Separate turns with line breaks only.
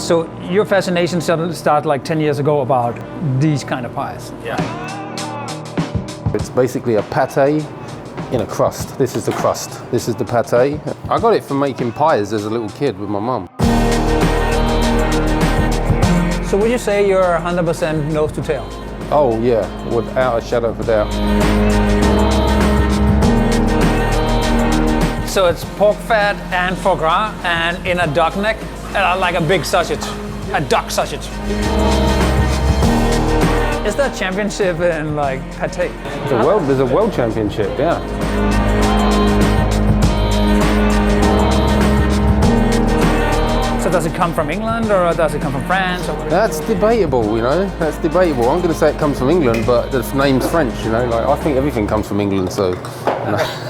So your fascination started like 10 years ago about these kind of pies.
Yeah. It's basically a pate in a crust. This is the crust. This is the pate. I got it from making pies as a little kid with my mum.
So would you say you're 100% nose to tail?
Oh yeah, without a shadow of a doubt.
So it's pork fat and foie gras and in a duck neck, like a big sausage, a duck sausage. Is there a championship in like pate?
There's a world championship, yeah.
So does it come from England or does it come from France? Or what?
That's debatable, you know. That's debatable. I'm going to say it comes from England, but the name's French, you know. Like I think everything comes from England, so. You know.